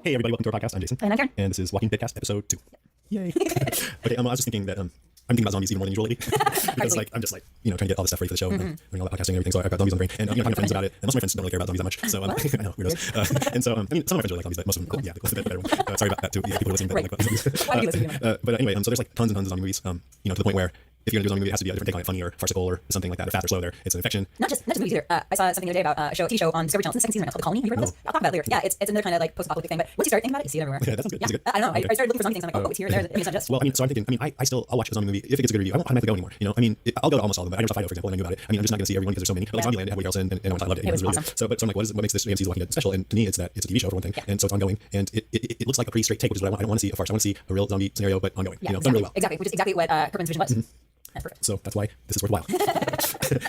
Hey everybody, welcome to our podcast. I'm Jason. And I'm Karen. And this is Walking Deadcast episode 2. Yay. Okay, I was just thinking that I'm thinking about zombies even more than usual lately. Because I'm just trying to get all this stuff ready for the show and doing all that podcasting and everything. So I've got zombies on the brain. And talking to friends about it. And most of my friends don't really care about zombies that much. So I know, weirdos. And so some of my friends really like zombies, but most of them, cool. Yeah, they listen to better one. Sorry about that too. Yeah, people are listening that like zombies. Why do you listen to them? But anyway, so there's like tons and tons of zombie movies, to the point where if you're going to do a zombie movie, it has to be a different take on it, funny or farcical or something like that, or fast or slow. It's an infection. Not just movies either. I saw something the other day about a TV show on Discovery Channel. It's the second season right now, called The Colony. Have you heard of this? I'll talk about it later. Yeah, it's another kind of like post-apocalyptic thing. But once you start thinking about it, you see it everywhere. Yeah, that sounds good. Yeah. I don't know. I started looking for zombie things. I'm like, oh, it's here, there. It's not just. Well, so I'm thinking. I'll watch a zombie movie if it gets a good review. I don't automatically go anymore. I'll go to almost all of them. I never saw Fido, for example, and I knew about it. I'm just not going to see everyone because there's so many. But like Zombieland, Woody Harrelson, and I loved it. It was really awesome. good. So I'm like, what makes this AMC's Walking Dead special? And to me, it's that it's a TV show for one thing, and so it's ongoing, and it looks like a pretty straight take, which is what I want. I don't want to see a farce. I want to see a real zombie scenario, but ongoing. Yeah, done really well. Exactly, which is exactly what Kirkman's vision was. That's perfect. So that's why this is worthwhile.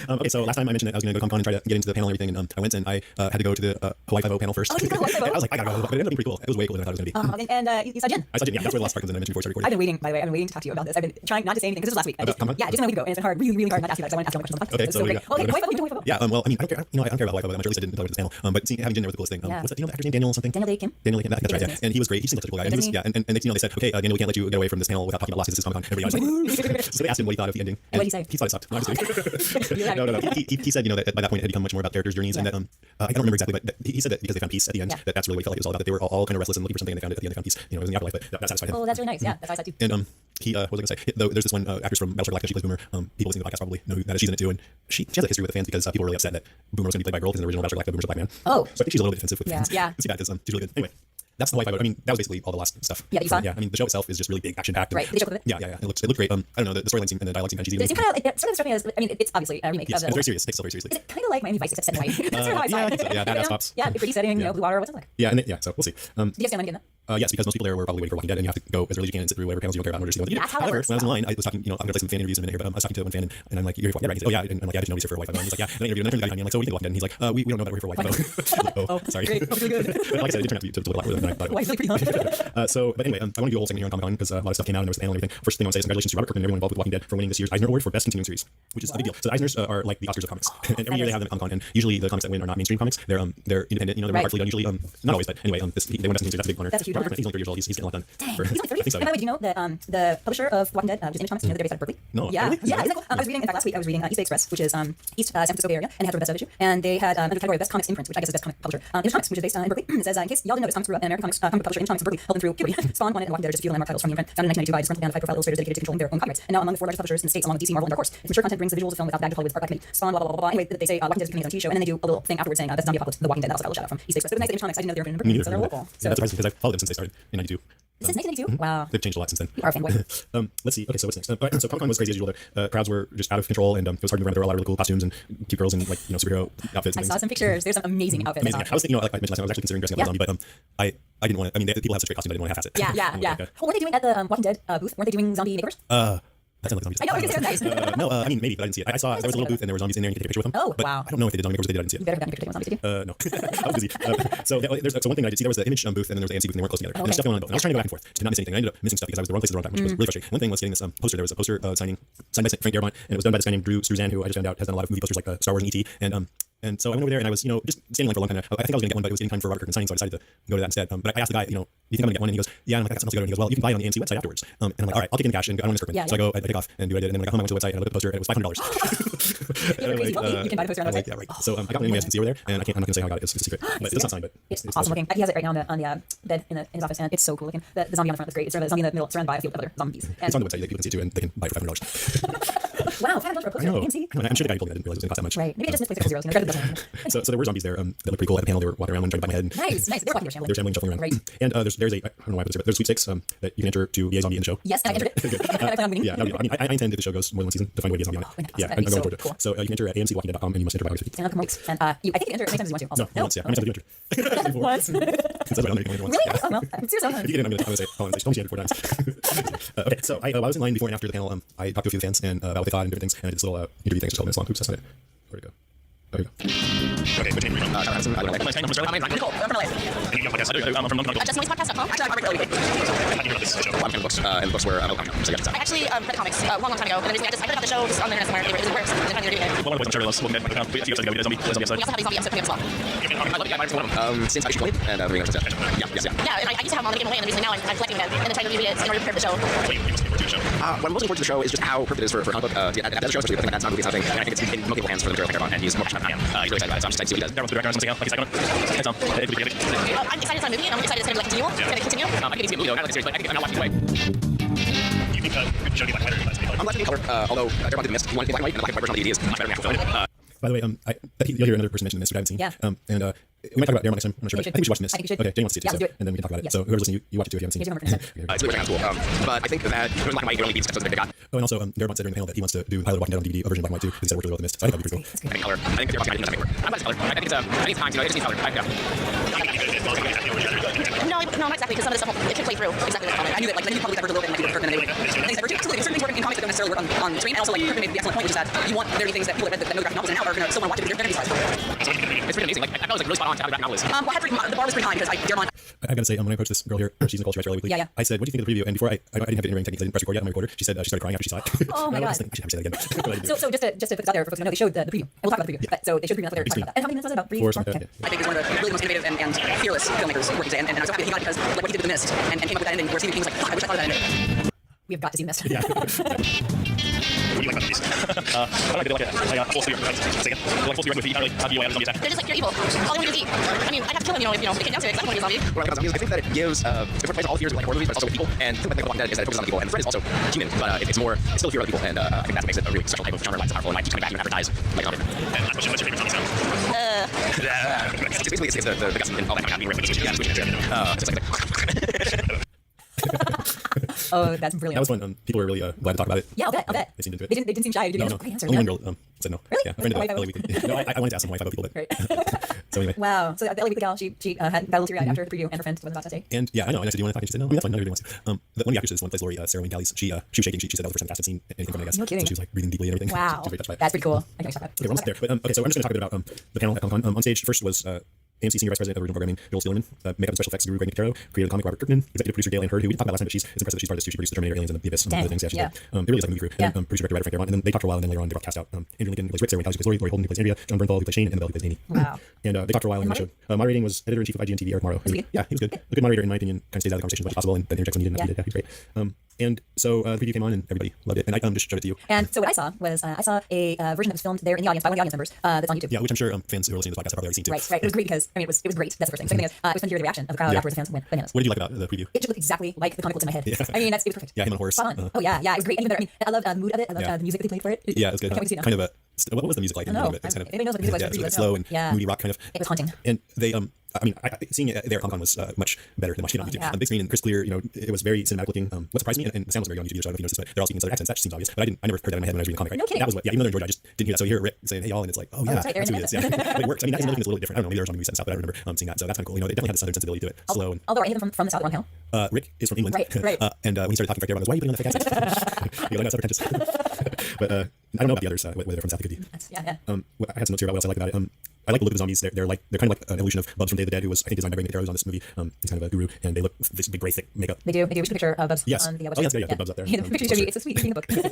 Okay, so last time I mentioned that I was going to go to Comic-Con and try to get into the panel and everything, and I went and I had to go to the Hawaii Five-0 panel first. Oh, you did go to Hawaii 5-0? I was like, I gotta go, but it ended up being pretty cool. It was way cooler than I thought it was going to be. And you saw Jen. I saw Jen. Yeah, that's where the last part comes in. I mentioned before we started recording. I've been waiting, by the way. I've been waiting to talk to you about this. I've been trying not to say anything because this was last week. About Comic-Con? Yeah, just a week ago, and it's been hard, really, really hard not to ask you about it. So I want to questions on the podcast. Okay, so great. Okay, Hawaii 5-0, you doing Hawaii 5-0? Yeah, well, I don't care. I don't care about Hawaii 5-0 that much. At least I didn't until I went to this panel. But having Jen there was the coolest thing. Yeah. What's that? Do you know the actor's name? Daniel something? Daniel Day Kim. Daniel Day Kim. That's right. Yeah, and he was great. He seemed like such a cool guy. And he was, yeah, and they said, okay, Daniel, we can't let you get away from this panel without talking about Lost. This is Comic-Con. Everybody was like, so they asked him what he thought of the ending. And what did he say? He thought it sucked. No, I'm just kidding. No. He said, that by that point it had become much more about characters' journeys, and that I don't remember exactly, but he said that because they found peace at the end, that's really what he felt like it was all about. That they were all kind of restless and looking for something, and they found it at the end. They found peace. It was in the afterlife, but that satisfied him. Oh, that's really nice. Yeah, that's how I saw it too. And he what was I going to say? Though there's this one actress from Battlestar Galactica, she plays Boomer. People listening to the podcast probably know that she's in it too, and she has a history with the fans because people were really upset that Boomer was going to be played by a girl because in the original Battlestar Galactica, Boomer's a black man. Oh, so I think she's a little bit defensive with fans. Yeah. It's too bad because she's really good. Anyway. That's the Hawaii 5-0. That was basically all the last stuff. Yeah, you saw? Yeah, the show itself is just really big, action-packed. Right, the show clip of it? Yeah. It looked great. I don't know, the storyline and the dialogue seemed kind of cheesy. It seemed kind of, it sort of struck me as, it's obviously a remake. Yes, of it's very serious. It takes itself very seriously. Is it kind of like Miami Vice, except set in Hawaii? That's sort of how I saw it. Yeah, badass cops. Yeah, pretty setting, blue water, what's it like? Yeah, so we'll see. Did you have to again? Yes, because most people there were probably waiting for Walking Dead, and you have to go as early as you can and sit through whatever panels you don't care about in order to see what they do. That's how it However, works. when I was in line, I was talking, I'm going to play some fan interviews in a minute here, but I was talking to one fan, and I'm like, you're here for Walking Dead, right? He's like, oh yeah, and I'm like, yeah, I didn't know he's here for Hawaii 5-0. And he's like, yeah, and I interviewed another guy behind me, I'm like, so what do you think of Walking Dead? And he's like, we don't know that we're here for Hawaii 5-0. Oh, sorry. Great, really good. But like I said, it turned out to be a lot more than I thought. Hawaii's really pretty long. But anyway, I want to do a whole segment here on Comic-Con because a lot of stuff came out and there was a panel and everything. First thing I want to say is congratulations to Robert Kirkman and everyone involved with Walking Dead for winning this year's Eisner Award for Best Continuing Series, which is a big deal. So the Eisners are like the Oscars of comics, and every year they have them at Comic-Con, and usually the comics that win are not mainstream comics. They're independent. They're more artfully done usually. Not always, but anyway, they win Best Continuing Series. That's a big honor. That's a huge Robert honor. Kirkman, he's only 30 years old. He's getting a lot done. Dang, For, he's like 30? I think so. By the way, did you know that the publisher of Walking Dead, which is Image Comics, they're based out of Berkeley? No. Yeah, Really? isn't that cool? I was reading, in fact, last week I was reading East Bay Express, which is East San Francisco Bay Area, and they had sort of best of issue, and they had under the category of Best Comics Imprint, which I guess is Best Comic Publisher. Image Comics, which is based in Berkeley. It says, in case y'all didn't notice, Comics grew up, and American Comics comic publisher Image Comics in Berkeley held them through puberty. Spawn, One, and Walking Dead are just a few landmark titles from the imprint, founded in 1992 by disgruntled band of high-profile illustrators dedicated to controlling their own copyrights, and now among the 4 largest publishers in the States, along with DC, Marvel, and Dark Horse. Its mature content brings the visuals of film without the bag of Hollywood's art by committee. Spawn, blah, blah, blah, blah. Anyway, they say Walking Dead is becoming its own TV show, and then they do a little thing afterwards saying, Best Zombie Apocalypse, The Walking Dead. That was a shout out from East Bay Express. But it was nice that Image Comics, I didn't know they were in Berkeley, so they're local. Yeah, that's surprising because I've followed them since they started in '92. This is 1992? Wow. They've changed a lot since then. You are a fanboy. Let's see. Okay, so what's next? So Comic-Con was crazy as usual. The crowds were just out of control, and it was hard to move around. There were a lot of really cool costumes and cute girls in superhero outfits. I saw some pictures. There's some amazing outfits. Amazing. I was thinking, like I mentioned last time, I was actually considering dressing up as a zombie, but I didn't want to. I mean, people have such great costumes. I didn't want to half-ass it. Yeah. Weren't they doing at the Walking Dead booth? Weren't they doing zombie makeovers? That sounds like zombies. I know, I was gonna say that was nice. No, I mean maybe, but I didn't see it. I saw there was a little booth and there were zombies in there and you could take a picture with them. Oh, but wow. I don't know if they did zombie makers or they did. I didn't see it. You better have gotten a picture taken with zombies, did you? No, I was busy. So one thing I did see, there was the Image booth and then there was the AMC booth and they weren't close together. And there's stuff going on in both. And I was trying to go back and forth to not miss anything. I ended up missing stuff because I was at the wrong place at the wrong time, which was really frustrating. One thing was getting this poster. There was a poster signed by Frank Darabont, and it was done by this guy named Drew Struzan, who I just found out has done a lot of movie posters like Star Wars and E.T. And so I went over there and I was, just standing in line for a long time. I think I was going to get one, but it was getting time for Robert Kirkman signing, so I decided to go to that instead. But I asked the guy, do you think I'm going to get one? And he goes, yeah. And I'm like, I got something else to go to. And he goes, well, you can buy it on the AMC website afterwards. And I'm like, all right, I'll take in cash and I don't want to Kirkman. Yeah, so I take off and do what I did. And then when I got home, I went to the website and I looked at the poster and it was $500. You can buy the poster on the website. Yeah, right. So I got one anyway, as you can see over there, and I'm not going to say how I got it. It's a secret. But it's not signed, but it's awesome looking. He has it right now on the bed in his office, and it's so cool looking. The zombie on the front is great. It's sort of a zombie in the middle, surrounded by a field of other zombies. It's on the website that people can see too, and they can buy it for $500. Wow, $500 for a poster. I know. AMC? I'm sure the guy told me that didn't realize it was going to cost that much. Right. Maybe I just misplaced a couple zeros. So there were zombies there that looked pretty cool at the panel. They were walking around and trying to bite my head. Nice. They were walking They were shambling, shuffling around. Right. And there's a, I don't know why I put this here, but there's sweepstakes that you can enter to be a zombie in the show. Yes, and I entered it. And I plan on winning. Yeah, I intend if the show goes more than one season to find a way to be a zombie on it. Oh, Yeah, I'm going to do it. So you can enter at amcwalkingdead.com and you must enter by August 15th. And I'll come weeks. And I think you can enter as many times as you want to. Also. No, once, yeah. How many times have you entered? Once. That's what I'm making once. Really? Yeah. Oh, well, seriously. If you get in, I'm going to say, don't you enter 4 times. Okay, so I was in line before and after the panel. I talked to a few fans and about what they thought and different things, and I did this little interview thing, just 12 minutes long. Oops, that's not it. Where'd it go? There we go. Okay, which name are you from? I'm Nicole. I'm from LA. I'm from JustNoisePodcast.com. Actually, I'm Robert Kelly. How do you know this show? I'm from books, and the books were, so yeah. I actually read the comics a long time ago, and then recently I heard about the show just on the internet somewhere. It works. And I found you were doing it. Well, one of the boys I'm sure loves Walking Dead. We have a few episodes ago, we did a zombie episode. We also have a zombie episode as well. I love the guy one of them since I should play and yeah. Yeah, and I used to have them on the Game Away, and then recently now I'm collecting them and then trying to reread it in order to prepare for the show. What I'm most looking forward to the show is just how perfect it is for comic book to adapt the show, especially with that's not movie something. And I think it's in most people's hands for them to repair on and use more passion and he's really excited about it. So I'm just excited to see what he does. Darren wants to direct something else, like a second one. It's it could be good. I'm excited it's on a movie, and I'm excited it's going to be like continue. It's going to continue. I think it's a movie though, not like a series, but I think I'm not watching it away. Do you think the show needs like lighter? I'm glad to be color, although Darabont did the mist. He wanted it in black and white, and the black and white version of the DVD is much better than the actual film. By the way, you'll hear another person mention this, which I haven't seen. Yeah. And we might talk about Darren next time. I'm not sure, but I think we should watch this. I think we should. Okay, Jane wants to see it Yeah, too, let's do it. and then we can talk about it. Yes. So whoever's listening, you watch it too if you haven't seen Yeah, it. do homework. It's really cool. But I think that it was black and white, it only beats episodes that they got. Oh, and also, Darabont said during the panel that he wants to do Pilot of Walking Dead on DVD, a version of black and white too, because he said it worked really well with the mist. So I think that'd be pretty cool. I think color. I think Darabont doesn't make it work. I'm glad it's color. I think it's time, you know, it just needs color. No, not exactly, because some of the stuff it could play through exactly like the comic. I knew that like you probably diverge a little bit and like you work Kirkman and they would. And they said certain things work in comics that don't necessarily work on screen, and also like Kirkman made the excellent point, which is that you want there to be things that people that read that know the graphic novels and now are going to still want to watch it, but they're going to be surprised. It's pretty amazing. Like I thought it was like really spot on to how the graphic novel is. Well, I had to read, the bar was pretty high because Darabont. I've got to say, when I approached this girl here, she's Nicole, she writes Fairly Weekly. Yeah, yeah. I said, what do you think of the preview? And before I didn't have it in technique, I didn't press record yet on my recorder. She said she started crying after she saw it. Oh my And I God. was thinking, I should have to say that again. So just to put this out there for folks to know, they showed the preview. And we'll talk about the preview. But, so they showed the preview. That's what they're talking about. And how many minutes was it? About three? Four, something Okay. like that. I think is one of the really most innovative and fearless filmmakers working today, and I was so happy that he got it because like what he did with the mist and came up with that ending where Stephen King was like, fuck, I wish I thought of that ending. We have got to see this. Yeah. What do you like about these? I don't know, they like a full series, like full series with feet, not really how do you land a zombie attack? They're just like, you're evil. All they want to do is eat. I mean, I'd have to kill him, if it came down to it, 'cause I don't want to be a zombie. What I like about zombies, I think that it gives it replaces all fears with like horror movies, but it's also with people. And the thing about The Walking Dead is that it focuses on people, and Fred is also human, but it's still a fear of people, and I think that's what makes it a really special type of genre. Why it's powerful and why it keeps coming back even after it dies, like zombie. And what's your favorite zombie sound? It's basically it's the guts and all that kind of being ripped, switching it. It's just like Oh, that's That brilliant. was fun. People were really glad to talk about it. Yeah, I'll bet. They seemed into it. They didn't seem shy to do No, it. no. Great answer. Only Yeah. one girl said no. Really? Yeah, a friend of Why the though? LA Weekly. No, I wanted to ask some why people, but Great. so anyway. Wow. So the LA Weekly gal, she got a little teary-eyed after the preview, and her friend was about to say. And yeah, I know. And I said, do you want to talk? And she said, no, I mean, that's fine. No, everybody wants to. One of the actresses, one plays Lori, Sarah Wayne Callies. She was shaking. She said that was the first time I'd seen anything from it, I guess. No kidding. So she was like breathing deeply and everything. Wow. She was very touched by it. That's pretty cool. I can stop that. Okay, we're almost there. But okay, so I'm just going to talk a bit about the panel at Comic-Con. On stage, first was AMC Senior Vice President of Original Programming, Joel Steelman, makeup and special effects guru Greg Nicotero, creative comic Robert Kirkman, executive producer Gail Ann Hurd, who we didn't talk about last time, but it's impressive that she's part of this too. She produced the Terminator, Aliens, and the Abyss, and Dang. other things. Yeah, she Yeah. did. It really is like a movie crew. Yeah. And then producer, director, writer Frank Darabont, and then they talked for a while, and then later on they brought cast out Andrew Lincoln, who plays Rick, Sarah Wayne Callies, who plays Lori, Roy Holden, who plays Andrea, John Bernthal, who plays Shane, and Annabelle, who plays Amy. Wow. And they talked for a while, and then I showed. Moderating was editor-in-chief of IGN TV, Eric Morrow. Was he good? Yeah, he was good. A good moderator, in my opinion, kind of stays out of the conversation as much as possible, and then interjects when needed. Yeah. Yeah, he was great. And so the preview came on, and everybody loved it, and I just showed it to you. And so what I saw was I saw a version that was filmed there in the audience by one of the audience members that's on YouTube. Yeah, which I'm sure fans who are listening to this podcast have probably already seen too. Right. It was great because it was great. That's the first thing. Second thing is it was fun to hear the reaction of the crowd Yeah. afterwards. The fans went bananas. What did you like about the preview? It just looked exactly like the comic books in my head. Yeah. I mean, it was perfect. Yeah, him on a horse. Spot on. Uh-huh. Oh yeah, it was great. And even better. I mean, I loved the mood of it. I loved Yeah. the music that they played for it. Yeah, it was good. I can't wait to see it now. Kind of what was the music like? I don't know. It was kind of, Anybody knows what the music was? yeah, What the it was music slow was? and Yeah. moody rock kind of. It was haunting. And they I mean, seeing it there at Comic-Con was much better than watching it on YouTube. Yeah. On the big screen and crystal clear, it was very cinematic looking. What surprised me, and the sound was very good on YouTube, so I don't know if you noticed this, but they're all speaking in Southern accents. That just seems obvious, but I never heard that in my head when I was reading the comic. Right? No kidding. That was what, yeah. Even though they're in Georgia, I just didn't hear that. So you hear Rick saying, "Hey y'all," and it's like, oh yeah, that's right, they're that's who in he is. Yeah, but it works. I mean, that's another thing that's a little different. I don't know, maybe there's on movies and stuff, but I don't remember seeing that. So that's kind of cool. It definitely had a Southern sensibility to it. Slow and. Although I hate them from the South at one count. Rick is from England. Right. And when he started talking, Frank Darabont goes, "Why are you putting on the fake accent?" You're like, "No, it's so pretentious." But I don't know about the others, whether they're from South Dakota. Yeah. I had some notes here about what else I like about it. I like the look of the zombies. They're kind of like an evolution of Bubs from Day of the Dead, who was I think designed by Greg Nicotero, who's on this movie. He's kind of a guru, and they look this big, gray, thick makeup. They do. We should picture of Bubs Yes. on the website. Oh, yes, yeah, put Bubs up there. Yeah, the picture show you. It's so sweet. Reading the book. Good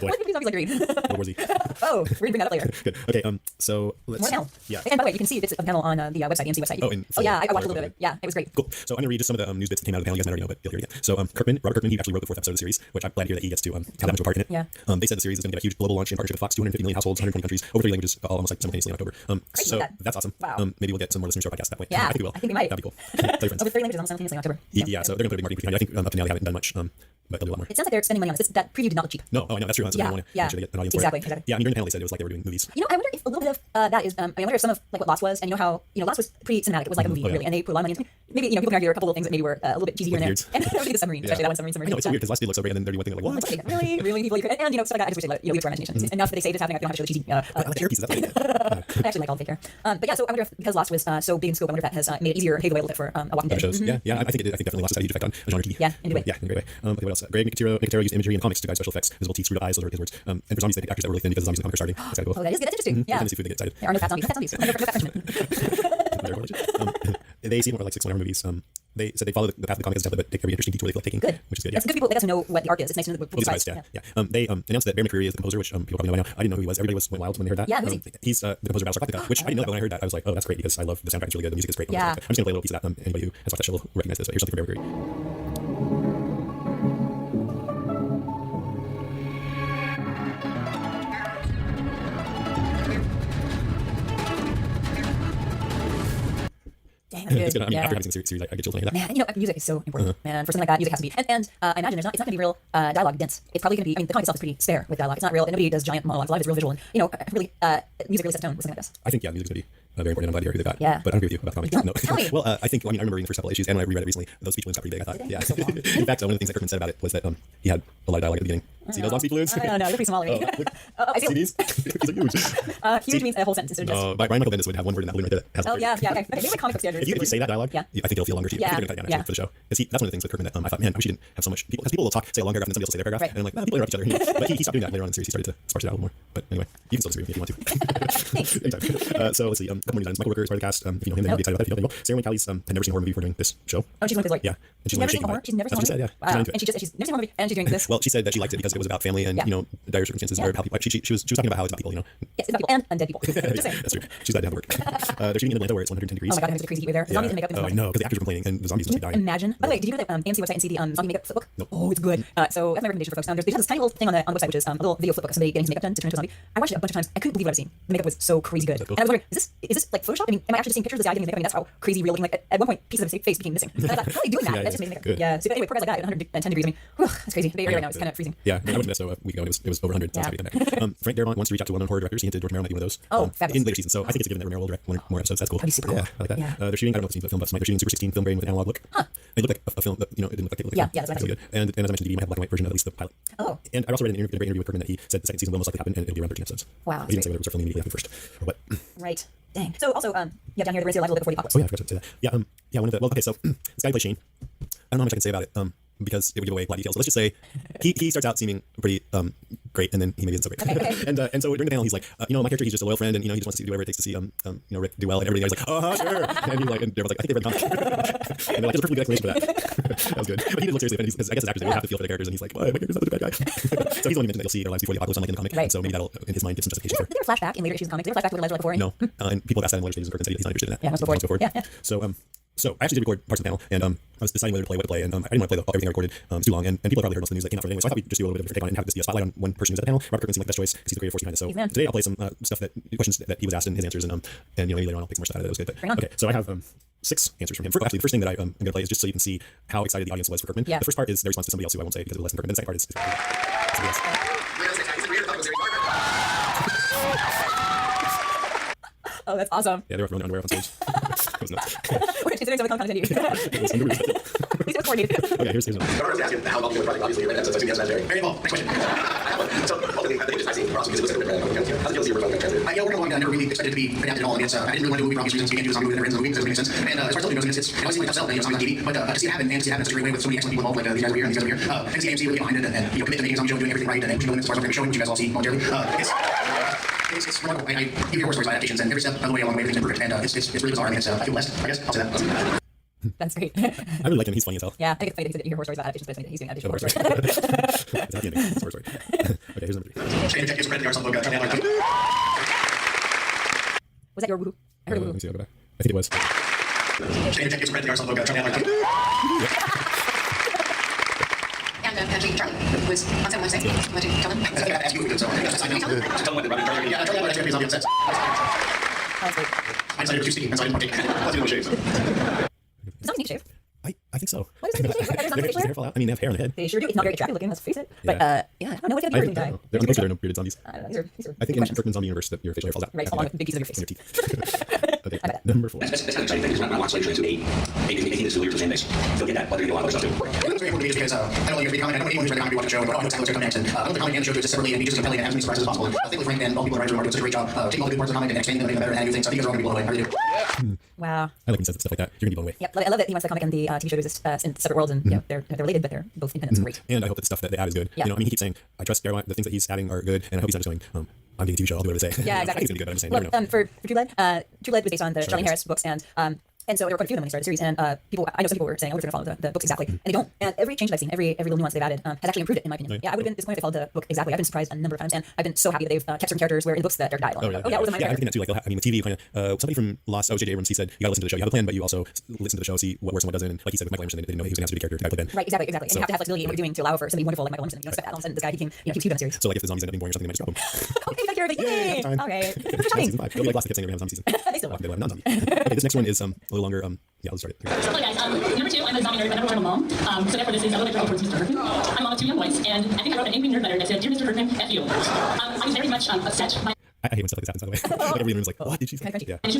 boy. What do zombies like to read? World War Z. Oh, we're gonna bring that up later. Good. Okay. So let's. More panel. Yeah. And by the way, you can see bits of the panel on the website, AMC website. Oh, in full. Yeah, I watched a little bit of it. Yeah, it was great. Cool. So I'm going to read just some of the news bits that came out of the panel. You guys might already know, but you'll hear it again. So Robert Kirkman, he actually wrote the fourth episode of the series, which I'm glad to hear that he gets to have that much of a part in it. Yeah. They said the series is going to get a huge global launch in partnership with Fox, 250 million households, 120 countries, over 3 languages, all almost like simultaneously in October. So that. that's awesome. Wow. Maybe we'll get some more listeners to our podcast at that point. Yeah, I think we will. I think we might. That'd be cool. Tell your friends. Over 30 languages almost simultaneously in October. Yeah, so they're going to put a big marketing push behind it. I think up to now they haven't done much, but they'll do a lot more. It sounds like they're spending money on this. That preview did not look cheap. No, I know that's true. So Yeah, they want to yeah. make sure they get an audience Exactly, for it. exactly. Yeah, I mean during the panel they said it was like they were doing movies. I wonder if a little bit of that is. I wonder if some of like what Lost was, and how Lost was pretty cinematic. It was like a movie, Oh, yeah. really, and they put a lot of money into it. Maybe people can argue a couple of things that maybe were a little bit cheesy here and there. Weird. And I the submarine, especially that one submarine. I know it's so weird because last day looked so great, and then they're doing one thing like what? Really people you could, and stuff like that. I just wish they let leave it to our imagination. Enough that they say this happening. I don't have to show the cheesy. I like the hair pieces. That's what I actually like all the fake hair. But yeah, so I wonder if because Lost was so big in scope, I wonder if that has made it easier to pave the way a little bit for a Walking Dead. shows. Yeah. I think it did. I think definitely Lost has had a huge effect on genre TV. Yeah, in a good way. Yeah, in a great way. Okay, what else? Greg Nicotero used imagery and comics to guide special effects. Visible teeth, screwed up eyes, those are his words. And for zombies, they picked actors that were really thin because the zombies in the comics are starting. That's kind of cool. Oh, that is good. That's interesting. Yeah. Fantasy food, they get excited. There are no fat zombies. No fat zombies. No fat Frenchmen. They see more like 6 1 movies. they said they follow the path of the comic as a template, but take every interesting detour they feel like taking. Good. Which is good. Yeah. That's good. People they got to know what the arc is. It's nice to know the We'll be surprised, yeah. They announced that Bear McCreary is the composer, which people probably know by now. I didn't know who he was. Everybody went wild when they heard that. Yeah, who's he? He's the composer of Battlestar Galactica, which I didn't know that when I heard that. I was like, oh, that's great because I love the soundtrack. It's really good. The music is great. Yeah. I'm just gonna play a little piece of that. Anybody who has watched that show will recognize this. But here's something from Bear McCreary. Dang, that's good. It's good. I mean, yeah. after having seen the series, I get chills when I hear that. Man, you know, music is so important. Man, for something like that, music has to be. And I imagine it's not going to be real dialogue dense. It's probably going to be. I mean, the comic itself is pretty spare with dialogue. It's not real. Nobody does giant monologues live. It's real visual, and you know, really, music really sets the tone with something like this. I think music's gonna be very important. I'm glad to hear who they got. Yeah. But I don't agree with you about the comic. No. Tell me. Well, I remember reading the first couple issues, and when I reread it recently, those speech balloons got pretty big. I thought, yeah. In fact, one of the things that Kirkman said about it was that he had a lot of dialogue at the beginning. See those long speech balloons? No, they're pretty small already. I see. CDs? These are huge. Huge means a whole sentence instead of just. No, Brian Michael Bendis would have one word in that balloon right there. That has Oh a yeah, word. yeah. Okay. Maybe my comic book standards. If you say that dialogue, Yeah. I think it'll feel longer to you. Yeah. I think they're gonna cut Yeah. down actually for the show. Because that's one of the things with Kirkman that I thought, man, I wish he didn't have so much people. Because people will say a long paragraph and then somebody else will say their paragraph, Right. and I'm like, well, people interrupt each other. But he stopped doing that later on in the series. He started to sparse it out a little more. But anyway, you can still disagree with me if you want to. Anytime. So let's see. A couple more designs. Michael Rooker is part of the cast. If you know him, then you'll be excited about that. If you don't, Sarah Wayne Callies had never seen a horror movie before doing this show. Oh, she's one of his like. Yeah. And She's never seen a horror. She's never seen a That's what horror. she said, yeah. Wow. She's into it. And she's never seen a horror movie, and she's doing this. Well, she said that she liked it because it was about family and Yeah. dire circumstances Yeah. or how people. She was talking about how it's about people. Yes, it's about people and undead people. Just saying. That's true. She's glad to have work. They're shooting in Atlanta where it's 110 degrees. Oh my god, it's a crazy heat wave there. The zombies and makeup is Oh, I amazing. know, because the actors were complaining and the zombies must be dying. Imagine. By the way, did you go to the AMC website and see the zombie makeup flipbook? Nope. Oh, it's good. So that's my recommendation for folks. They just have this tiny little thing on the website, which is a little video flipbook of somebody getting his makeup done to turn into a zombie. I watched it a bunch of times. I couldn't believe what I've seen. The makeup was so crazy good. Cool. And I was wondering, is this like Photoshop? I mean, am I actually just seeing pictures of this guy getting his makeup? I mean, that's how crazy real looking. Like at one point, pieces of his face became missing. And I thought, how are they doing that? Yeah, That's yeah. just amazing makeup. Good. Yeah. So anyway, poor guys like that at 110 degrees. I mean, whew, that's crazy. Bay Area right now is kind of freezing. Yeah, I went to Minnesota a week ago and it was over 100. So Yeah. I was happy to come back. Frank Darabont wants to reach out to well-known horror directors. He hinted George Romero might be one of those. Oh, fabulous. In later seasons. So I think it's a given that Romero will direct one or more episodes. That's cool. That'd be super cool. Yeah, I like that. Yeah. They're shooting. I don't know if it's the film buffs, they're shooting Super 16 film grain with an analog look. Huh. It looked like a film that it didn't look like it. Yeah, yeah, that's what I really good. And as I mentioned, DVD might have a black and white version of at least the pilot. Oh. And I also read a great interview with Kirkman that he said the second season will most likely happen and it'll be around 13 episodes. Wow, He didn't that's say whether it was filming immediately after the first or what. Right. Dang. So also, you have down here the Resident Live a little bit before the apocalypse. Oh yeah, I forgot to say that. Yeah, one of the okay. So this guy who plays Shane. I don't know how much I can say about it. Because it would give away a lot of details. So let's just say he starts out seeming pretty great, and then he maybe isn't so great. Okay. and so during the panel, he's like, my character, he's just a loyal friend, and he just wants to do whatever it takes to see Rick do well, and everybody else is like, sure, and he's like, and everyone's like, I think they read the comic, and they're like, there's a perfectly good explanation for that. That was good. But he did look seriously offended because I guess as actors they really have to feel for the characters, and he's like, well, my character's not such a bad guy. So he's only mentioned that you'll see their lives before the apocalypse, unlike in the comic, Right. and so maybe that'll in his mind give some justification Did they ever flashback in later issues of comics? Did they flashback to what their lives were like before? no, and people have asked that in later stages, and Kirkman said he's not interested in that. Yeah, let's go forward. Let's Yeah. So I actually did record parts of the panel, and I was deciding whether to play, what to play, and I didn't want to play everything I recorded. It's too long, and people have probably heard most of the news that came out from it anyway. So I thought we'd just do a little bit of a different take on it and have this be a spotlight on one person who's at the panel. Robert Kirkman seemed like the best choice because he's the creative force behind it. So He's the man. today I'll play some stuff questions that he was asked and his answers, and maybe later on I'll pick some more stuff out of it that was good. Bring on. Okay, so I have 6 answers from him. Actually, the first thing that I'm going to play is just so you can see how excited the audience was for Kirkman. Yeah. The first part is their response to somebody else who I won't say because it was less than Kirkman. The second part is somebody else. Oh, that's awesome. Yeah, they were throwing underwear up on stage. It was nuts. We're considering some content It was continue. underwear. Please don't coordinate. Okay, here's one. Governor was asking how long you were running, obviously, right? That's yes, that's very involved. Next question. So, ultimately, I think just I see Ross because it was a different. How did you see your original translate? Yeah, we're going to never really expected it to be adapted at all. I mean, I didn't really want to do a movie for obvious reasons. We can't do a zombie movie that ends in the movie. It doesn't make sense. And as far as television goes, it's obviously like tough sell, it's not on TV, but to see it happen and to see it happen in such a great way with so many excellent people involved, like these guys over here and these guys over here, and to see AMC really get behind it and commit to making a zombie show and doing everything right and pushing the limits as far as I'm showing, which you guys all see momentarily. It's remarkable. I hear horror stories about adaptations, and every step of the way along the way, everything's been perfect, and it's really bizarre. I mean, I feel blessed, I guess. I'll say that. That's great. I really like him. He's funny as hell. Yeah, I think it's funny that you hear horror stories about adaptations, but he's doing adaptation horror stories. It's a happy ending. It's a horror story. Okay, here's number 3. Shane Jack is read the arts book. Was that your woohoo? I heard a Let woohoo. me see. I'll go back. I think it was. Shane Jack is read the arts book. And actually, Charlie was on set Wednesday. Want to tell him? I think I have to ask you, so I know. Tell them what the Robin Yeah, Charlie Adams is zombie upset. Oh, that's great. I decided to do sticky, and so I didn't partake. Let's do no shades. Does zombies need to shave? I think so. What is that? There's not Their facial hair? hair fall out. I mean, they have hair on the head. They sure do. It's not very attractive looking, let's face it. But, Yeah. I don't know what I they're don't doing. know. On the poster, there are no bearded zombies. I don't know. These are I think in Kirkman's zombie universe, that your facial hair falls out. Right, after along that. with big pieces of your In face. your teeth. Okay, number 4. That's kind of exciting thing because not watching into a thing that's familiar to the fan base. They'll get that, but they're going to do a lot of other stuff too. It's very important to me just because I don't really read the comic. I don't know anyone who's read the comic who watched the show, but I know exactly what's going to come next. And I want the comic and the show to exist separately and be just as compelling and as many surprises as possible. I think with Frank and all the people who are doing such a great job taking all the good parts of the comic and expanding them and making them better and new things. I think those are all going to be blown away. I really do. Wow. I like when he says stuff like that. You're gonna be blown away. Yep, I love that he wants the comic and the TV show to exist in separate worlds, and you know, they're related, but they're both independent. It's great. And I hope that the stuff that they add is good. Yeah. I mean, he keeps saying, I trust Darabont, the things that he's adding are good, and I hope he's not just going, I'm getting a TV show, I'll do whatever they say. Yeah, I exactly. think it's gonna be good, but I'm just saying, Look, I don't know. for True Blood was based on the Charlie Harris. Harris books, and And so there were quite a few of them when they started the series, and I know some people were saying, "Oh, they're going to follow the books exactly," and they don't. And every change that I've seen, every little nuance they've added, has actually improved it, in my opinion. Yeah, I would have been disappointed if they followed the book exactly. I've been surprised a number of times, and I've been so happy that they've kept certain characters where in the books that Derek died. Oh, yeah. That wasn't my Yeah, I character. think that too. Like, I mean, with TV, you kind of somebody from Lost, J.J. Abrams, he said you got to listen to the show. You have a plan, but you also listen to the show, see what works and what doesn't. And like he said with Michael Emerson, they didn't know he was going to have to be the character the guy played Ben. Right, exactly. And you have to have flexibility in what you're doing to allow for somebody wonderful like Michael Emerson. You don't expect that all of a sudden this guy became, he was huge in the series. So like if the zombies end up being boring or something, they might just drop them. Okay, back here, yay! Time. Okay, Season 5. It'll be like Lost, they kept saying they're going to have a zombie season. they still will. They will have non-zombie. Okay, this next one is a little longer. Yeah, let's start it. Hello guys, number 2, I'm a zombie nerd, but I'm a mom. So therefore this is a little bit towards Mr. Kirkman. I'm mom of 2 young boys, and I think I wrote an angry nerd letter that said, "Dear Mr. Kirkman, F you." I was very much upset by I hate when stuff like this happens, by the way. Like everybody in the room is like, what did she say? Yeah. I'm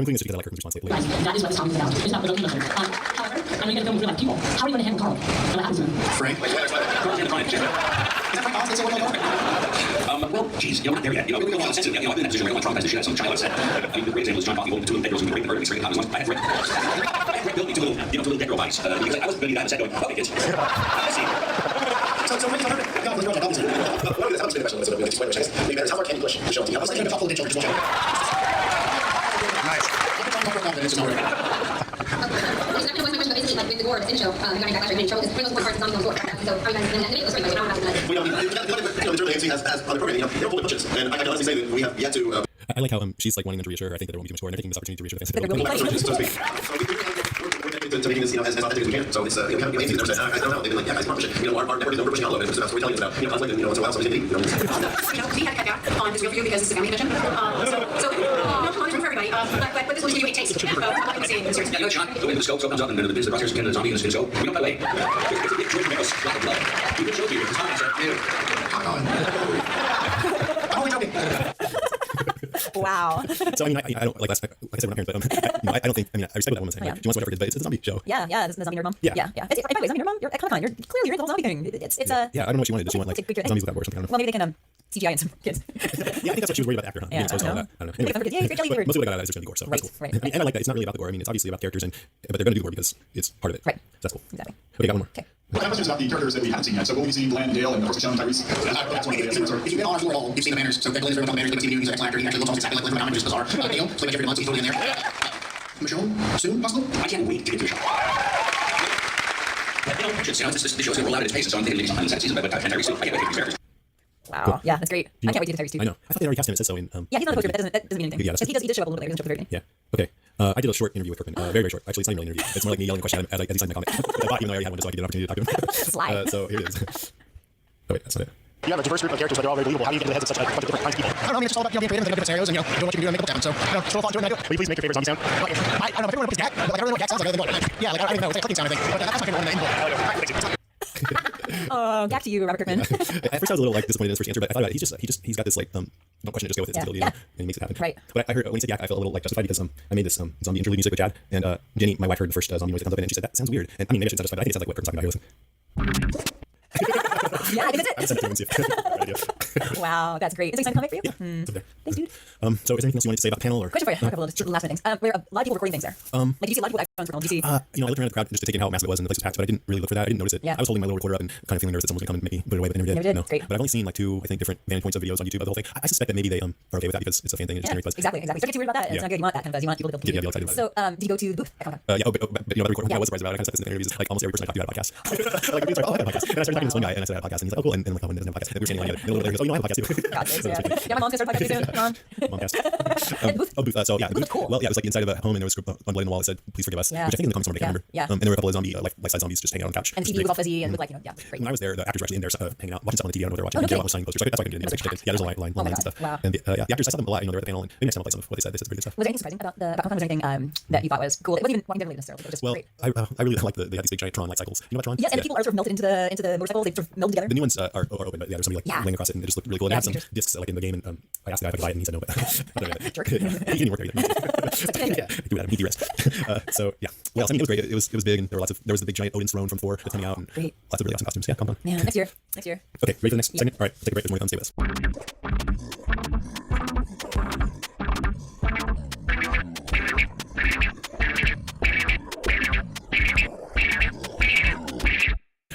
including this because I like Kirkman's response later. that is what this topic is about. It's not little people. However, I know you're going to film with real life people. How are you going to handle Carl? And what happens to him? Frank? Is that Frank Oz? That's what I'm well, geez, we're not there yet. We got sensitive. I've been in that position where I want to traumatize this shit. Some child upset. I mean, the great example is John Coffey holding the 2 little dead girls who raped the murder and screaming comments. I had Rick build me 2 little dead girl bodies. Because I wasn't going to be that upset going, okay, kids. I see. So Rick, how far can you push the show? I was thinking a couple of children just watching. Nice. It's not going to voice my question, but basically, like with the gore in the show, regarding Backlash, I'm in trouble because bring those more parts of zombies on the floor. So, how are you guys going to debate the story? Like, how about that? Well, the AMC has other programming. They're pulling punches, and I can honestly say that we have yet to. I like how she's like wanting them to reassure her. I think that there won't be too much more, and they're taking this opportunity to reassure the fans. That there will be So to speak. To making this, as authentic as we can. So it's, we have AMC there said, I don't know, they've been like, yeah, guys, push it. Our network is over pushing outload, and so that's what we're telling you about. Conflict, and once in a while, somebody's going to be, We had to cut down on this real for you because this is a family edition. So no punishment for everybody. But this will give you a taste of what you can see in the series. Yeah, Sean, the scope comes up, and the crosshairs can zombie in the scope. We don't play. We can show you. I'm only joking. Wow. So I mean, I don't like I said, we're not parents, but I don't think. I mean, I respect what that woman's saying. Oh, yeah. Like, she wants whatever it is, but it's a zombie show. Yeah, the zombie nerd mom. Yeah. By the way, zombie nerd mom, you're kind of fine. You're clearly in the whole zombie thing. It's Yeah, I don't know what she wanted. Did she want like Take picture- zombies without war or something? I don't know. Well, maybe they can CGI in some kids. Yeah, I think that's what she was worried about after, huh? Yeah, Being exposed to all I that. I don't know. Make them forget, yay, great jelly But bird. mostly what I got out of that is there's going to be gore, so Right, that's cool. right. I mean, and I like that. It's not really about the gore. I mean, it's obviously about the characters, but they're going to do the gore because it's part of it. Right. So that's cool. Exactly. Okay, got one more. Okay. Well, I have questions about the characters that we haven't seen yet. So we'll be seeing Glenn, Dale, and of course Michonne and Tyrese. That's one of the If you've been on our floor at all, you've seen the banners. So Glenn is very much on the banners. You've seen him. He's an excellent actor. He actually looks almost exactly like Glenn Phenomenon, just bizarre. Dale, played by Jeffrey DeMont, so he's totally in there. Michonne, soon, possible? I can't wait to get to the show. The show's going to roll out at its pace, so I'm thinking maybe sometime in the second season, but Tyrese, I can't wait to get these characters. Wow. Cool. Yeah, that's great. I can't wait to get Tyrese too. I know. I thought they already cast him. It says so in. Yeah, he's not a poster, but that doesn't mean anything. Yeah, that's He does show up a little bit later. He doesn't show up at the very beginning. Yeah. Okay. I did a short interview with Kirkman. Very, very short. Actually, it's not even really an interview. It's more like me yelling a question at him as he signed the comic. I thought, even though I already had one, just so I could get an opportunity to talk to him. Slide. So here it is. Oh wait, that's not it. You have a diverse group of characters, but they're all very believable. How do you get into the heads of such a bunch of different kinds of people? I don't know. I mean, it's just all about being creative and thinking of different scenarios and doing what you can do and make it down. So just roll fun to it and I do it. Will you please make your favorite zombie sound? I don't know. If everyone knows Gat, but like I don't know what Gat sounds like. Other than what? Yeah, like I don't even know. It's like a clicking sound, I think. But that's my favorite one. Oh, back to you, Robert Kirkman. At first, I was a little like disappointed in his first answer, but I thought about it. He's got this like don't question it, just go with it. Yeah. Still, you Yeah. know, and he makes it happen. Right. But I heard when he said Yak, I felt a little like justified because I made this zombie interlude music with Chad and Jenny, my wife, heard the first zombie noise that comes up in it, and she said that sounds weird. And I mean, maybe I shouldn't sound justified. I think it sounds like what Kirkman's talking about. Listen. Yeah, I think I that's just sent it to him and see if good idea. it. Wow, that's great. Is it an exciting comic for you? Yeah, it's up there. Thanks, dude. So is there anything else you wanted to say about the panel or? Question for you. A couple of just last minute things. Where a lot of people recording things there. Like, do you see a lot of people actually on? Do you see? You know, I looked around the crowd just to take in how massive it was and the place was packed, but I didn't really look for that. I didn't notice it. Yeah. I was holding my little recorder up and kind of feeling nervous that someone was going to come and maybe put it away, but they never did. Never did. No. Great. But I've only seen like 2, I think, different vantage points of videos on YouTube of the whole thing. I suspect that maybe they are okay with that because it's a fan thing and it Yeah, generates buzz. exactly. Don't get too worried about that. It's Yeah. not good. You want that kind of buzz. You want people to be Yeah, be excited about So, did you go to the booth at Comic-Con? Yeah, but you know, the record, I was surprised about it. I kind of said this in interviews. Like almost every person I talked to had a podcast. Like, I'm sorry, I had a podcast. And I started talking to this one guy and I said I had a podcast and he's like, oh, cool. And then I'm like, oh, and doesn't have a podcast. And we were standing on the other. And a little bit later, he goes, oh, you know, I have a podcast too. God, thanks, yeah. Yeah, my mom's gonna start podcasting soon. Mom. Momcast. And booth. Oh, booth. So yeah, the booth. Cool. Well, yeah, it was like inside of a home and there was one blade in the wall that said, please forgive us. Yeah. Which I think in the comics somebody can't remember. Yeah. And there were a couple of zombie, life-size zombies just hanging out on the couch. And the TV was all fuzzy and looked like, yeah, great. When I was there, the actors were actually in there hanging out, watching stuff on the TV. I don't know what they're watching. Oh, no They're kidding. signing posters. So that's why I can do it. Yeah, there's a line Oh my and God. stuff. Wow. And the actors, I saw them a lot. You know, they're at the panel and maybe next time I'll play some of what they said. They said pretty good stuff. Was there anything surprising about the Comic-Con? Was there anything that you thought was cool? It wasn't even walking down necessarily, but it was just Well, great. I really like they had these big giant Tron light cycles. You know about Tron? Yes, and the people are sort of melted into the motorcycles. They sort of melded together. The new ones are open, but yeah, there's somebody like Yeah. laying across it, and it just looked really cool. And Yeah, they had some pictures. discs like in the game, and I asked the guy if I could buy it, and he said no. But Jerk. he didn't work there either. Yeah, do that. He de-risked. So yeah, well, I mean, it was great. It was big, and there was the big giant Odin's throne from Thor that's coming out, and Great. lots of really awesome costumes. Yeah, come on. Yeah, next year. Okay, ready for the next segment? All right, take a break. There's more to come. Stay with us.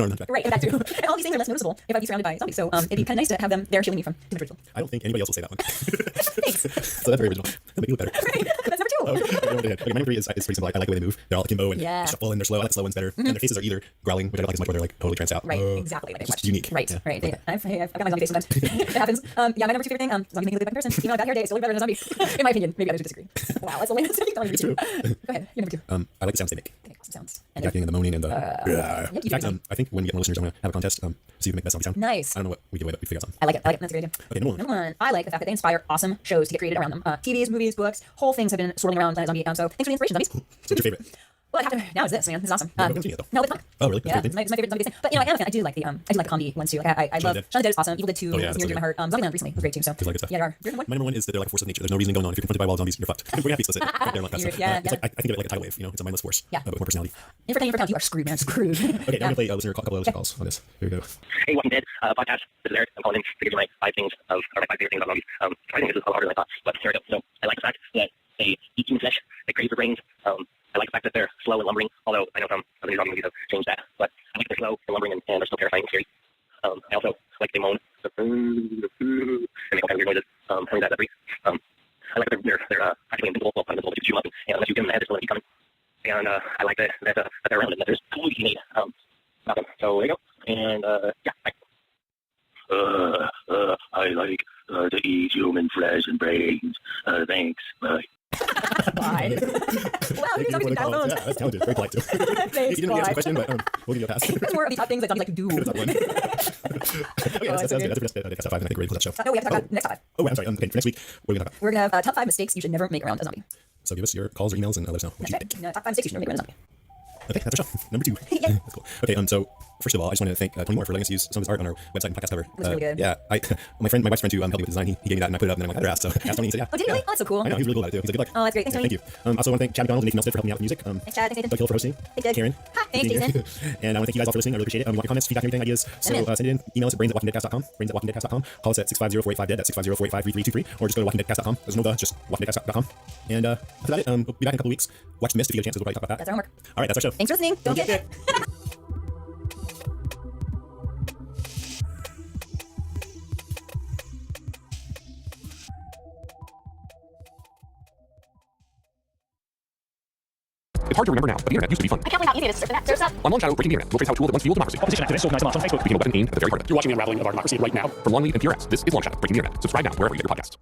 one-armed hunchback. Right, and that too. And all these things are less noticeable if I'd be surrounded by zombies. So it'd be kind of nice to have them there shielding me from too much ridicule. I don't think anybody else will say that one. Thanks. So that's very original. That'll make you look better. Right. That's number 2. Okay, my number 3 is pretty simple. I like the way they move. They're all akimbo and Yeah. shuffle, and they're slow. I like the slow ones better. And their faces are either growling, which I don't like as much, or they're like totally tranced out. Right, exactly. Like I Just watched. unique. Right, Yeah. right. Yeah. I've got my zombie face sometimes. It happens. Yeah, my number 2 favorite thing, zombie making a good comparison. Even though I've got hair day, I still look better than a zombie. In my opinion. Maybe others would disagree. Wow, that's the latest thing on It's true. YouTube. Go ahead, you're number 2. I like the sounds they make. They make awesome sounds. The acting and the moaning and the. you In fact, do. I think when we get more listeners, I'm gonna have a contest. See who can make the best zombie sound. Nice. I don't know what we give away, but we figure out something. I like it. That's a great idea. Okay, number 1. Number 1, I like the fact that they inspire awesome shows to get created around them. TVs, movies, books, whole things have been swirling around Planet Zombie. So thanks for the inspiration, zombies. So what's your favorite? Well, I have to, now is this, man. This is awesome. I haven't seen it, though. No, it's not. Oh, really? Yeah, That's it's my favorite zombie thing. But you know, I am a fan. I do like the comedy ones too. Like I love Dead. Shaun of the Dead is awesome. Evil Dead 2 Oh, yeah, is that's near so to my heart. Zombieland recently was great too. So There's a lot of good stuff. yeah, there are. You're number 1? My number 1 is that they're like a force of nature. There's no reason going on. If you're confronted by wild zombies, you're fucked. We're gonna have to sit right there and like that. So, Yeah, it's like I think of it like a tidal wave. You know, it's a mindless force. Yeah. With more personality. In for penny, in for pound, you are screwed, man. Screwed. Okay, now I'm gonna play a couple of listener calls on this. Here we go. Hey, Walking Dead podcast. This is Eric. I'm calling in to give you my 5 things of, or my 5 favorite things about zombies. Surprisingly, this is a lot harder than I thought, but here we go. So I like the fact that they eat human flesh, they crave their brains. I like the fact that they're slow and lumbering, although I know some other zombie movies have changed that, but I like they're slow and lumbering and they're still terrifying and scary. I also like they moan and make all kinds of weird noises. I think that's brief. I like that they're practically invincible, well, invincible, but you can shoot them up, and unless you give them the head, they're still going to keep coming. And I like that they're around and that there's tools you can made about them. So there you go. And yeah, bye. I like to eat human flesh and brains. Thanks. Bye. Bye. Wow, these zombies got phones. Yeah, that's talented. Very polite too. Thanks, You didn't really answer the bye. question, but we'll give you a pass. That's more of the top things that zombies like to do. That's not one. Okay, that's so good. good. That's top 5, and I think we're ready to close that show. No, we have to talk about next top 5. Oh, I'm sorry. Okay, for next week, what are we gonna talk about? We're gonna have top 5 mistakes you should never make around a zombie. So give us your calls or emails and let us know what That's you right. think. No, top 5 mistakes you should never make around a zombie. Okay, that's our show. Number 2. Yay. That's cool. Okay, so first of all, I just want to thank Tony Moore for letting us use some of his art on our website and podcast cover. That's really good. Yeah, my wife's friend too helped me with design. He gave me that and I put it up and then I went, asked. So asked Tony and he said, yeah. Oh, did he really? Oh, that's so cool. I know, he was really cool about it too. He's like, good luck. Oh, that's great. Thanks, Yeah, Tony. thank you. Also want to thank Chad McDonald and Nathan Nelson for helping me out with music. Thanks, Chad. Thanks, Nathan. Doug Hill for hosting. Hey, Doug. Karen. Hi, thanks, Jason. And I want to thank you guys all for listening. I really appreciate it. You want your comments, feedback, everything, ideas. So Send send it in. Email us at brains@walkingdeadcast.com. Brains@walkingdeadcast.com. Call us at 650-485-DEAD. That's 650-485-3323. Or just go to walkingdeadcast.com. There's no just walkingdeadcast.com. And that's about it. We'll be back in a couple weeks. Watch Mist if you get a chance. We'll probably talk about that. That's our homework. All right, that's our show. Thanks for listening. Don't get it. It's hard to remember now, but the internet used to be fun. I can't believe how easy it is to surf the net. Surf's up. On Launch Shadow, Breaking the Internet, we'll trace how a tool that once fueled democracy Opposition activists organized a march on Facebook. became a weapon aimed at the very heart of it. You're watching the unraveling of our democracy right now. From Longleaf and PRS, this is Launch Shadow, Breaking the Internet. Subscribe now wherever you get your podcasts.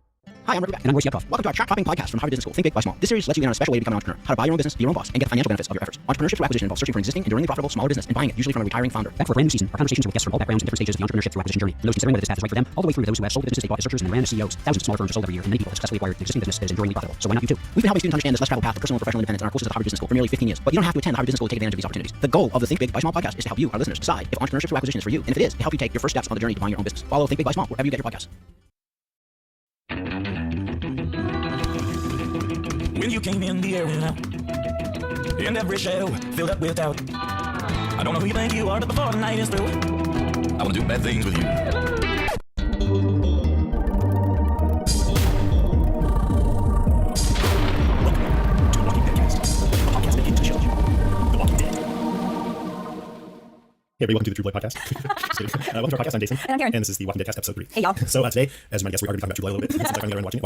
Hi, I'm Rick Beck. And I'm Royce Yepov. Welcome to our chart-topping podcast from Harvard Business School, Think Big, Buy Small. This series lets you in on a special way to become an entrepreneur, how to buy your own business, be your own boss, and get the financial benefits of your efforts. Entrepreneurship through acquisition involves searching for an existing, enduringly profitable, smaller business and buying it, usually from a retiring founder. Back for a brand new season, our conversations are with guests from all backgrounds and different stages of the entrepreneurship through acquisition journey. From those considering whether this path is right for them, all the way through to those who have sold the business they bought as searchers and ran as CEOs. Thousands of smaller firms are sold every year, and many people have successfully acquired an existing business that is enduringly profitable. So why not you too? We've been helping students understand this less traveled path to personal and professional independence in our courses at Harvard Business School for nearly 15 years. But you don't have to attend Harvard Business School to take advantage of these opportunities. The goal of the Think Big, Buy Small podcast is to help you, our listeners, decide if entrepreneurship through acquisition is for you. And if it is, to help you take your first steps on the journey to buying your own business. Follow Think Big, Buy Small wherever you get your podcasts. When you came in, the air went out, and every shadow filled up with doubt. I don't know who you think you are, but before the night is through, I want to do bad things with you. Hey, everybody, welcome to the True Blood Podcast. Just kidding. Welcome to our podcast. I'm Jason. And I'm Karen. And this is the Walking Dead Cast, episode 3. Hey, y'all. So today, as you might guess, we are going to be talking about True Blood a little bit. Since I finally got around watching it.